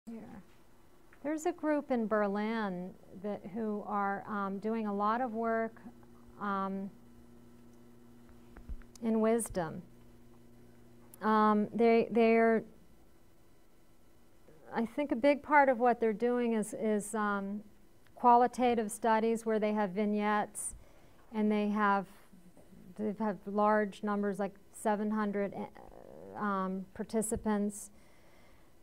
Here. There's a group in Berlin who are doing a lot of work in wisdom. They're I think a big part of what they're doing is qualitative studies where they have vignettes, and they've large numbers, like 700 participants,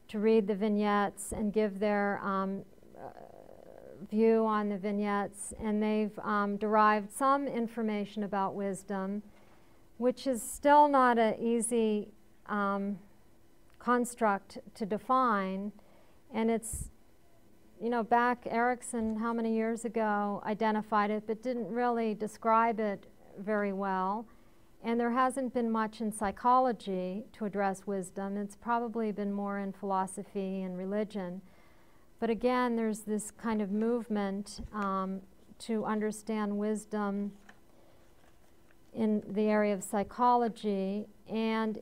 to read the vignettes and give their view on the vignettes. And they've derived some information about wisdom, which is still not an easy construct to define. And it's, you know, back Erickson, how many years ago, identified it, but didn't really describe it very well. And there hasn't been much in psychology to address wisdom. It's probably been more in philosophy and religion. But again, there's this kind of movement to understand wisdom in the area of psychology, and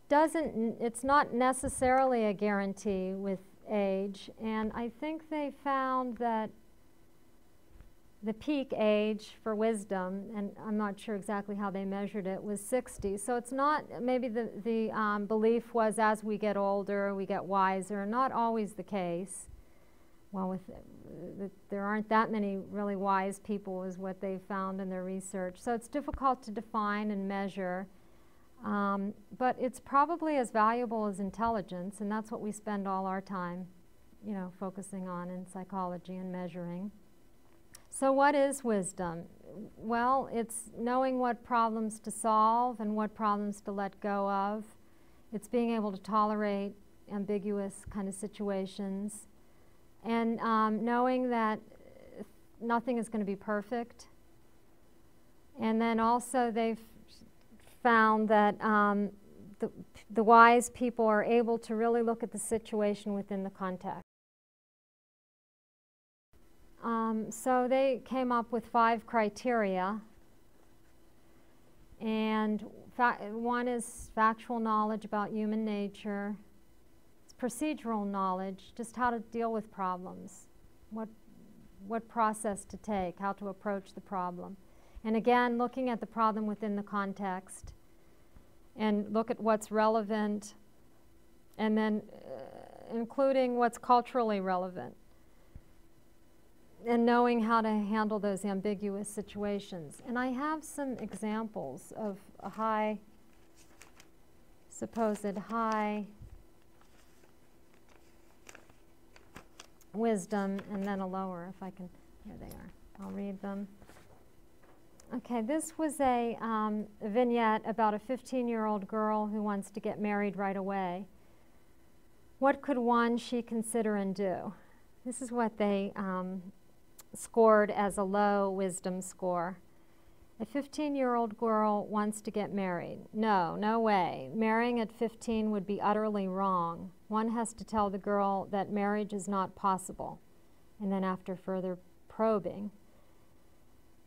it's not necessarily a guarantee with age. And I think they found that the peak age for wisdom, and I'm not sure exactly how they measured it, was 60. So it's not, maybe the belief was as we get older, we get wiser. Not always the case. Well, there aren't that many really wise people, is what they found in their research. So it's difficult to define and measure. But it's probably as valuable as intelligence, and that's what we spend all our time, you know, focusing on in psychology and measuring. So what is wisdom? Well, it's knowing what problems to solve and what problems to let go of. It's being able to tolerate ambiguous kind of situations, and knowing that nothing is going to be perfect. And then also they've found that the wise people are able to really look at the situation within the context. So they came up with 5 criteria, and one is factual knowledge about human nature. It's procedural knowledge, just how to deal with problems, what process to take, how to approach the problem. And again, looking at the problem within the context, and look at what's relevant, and then including what's culturally relevant, and knowing how to handle those ambiguous situations. And I have some examples of a supposed high wisdom, and then a lower, if I can. Here they are. I'll read them. Okay, this was a vignette about a 15-year-old girl who wants to get married right away. What could she consider and do? This is what they scored as a low wisdom score. A 15-year-old girl wants to get married. No way. Marrying at 15 would be utterly wrong. One has to tell the girl that marriage is not possible. And then after further probing,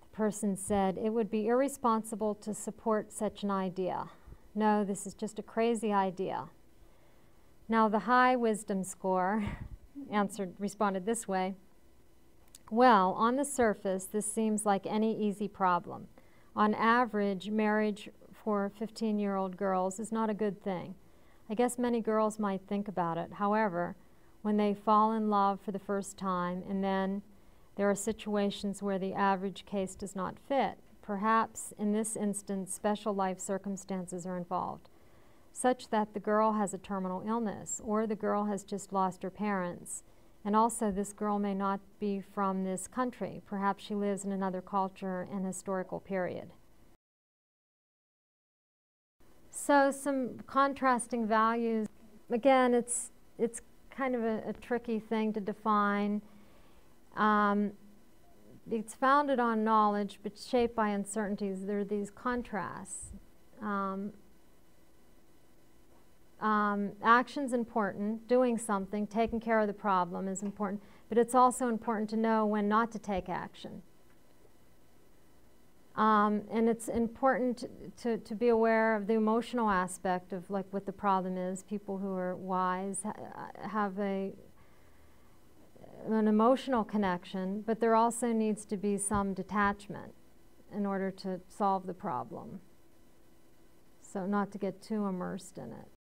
the person said, it would be irresponsible to support such an idea. No, this is just a crazy idea. Now the high wisdom score responded this way. Well, on the surface, this seems like any easy problem. On average, marriage for 15-year-old girls is not a good thing. I guess many girls might think about it. However, when they fall in love for the first time, and then there are situations where the average case does not fit, perhaps in this instance, special life circumstances are involved, such that the girl has a terminal illness, or the girl has just lost her parents. And also, this girl may not be from this country. Perhaps she lives in another culture and historical period. So some contrasting values. Again, it's kind of a tricky thing to define. It's founded on knowledge, but shaped by uncertainties. There are these contrasts. Action's important. Doing something, taking care of the problem is important, but it's also important to know when not to take action. And it's important to be aware of the emotional aspect of like what the problem is. People who are wise have an emotional connection, but there also needs to be some detachment in order to solve the problem. So not to get too immersed in it.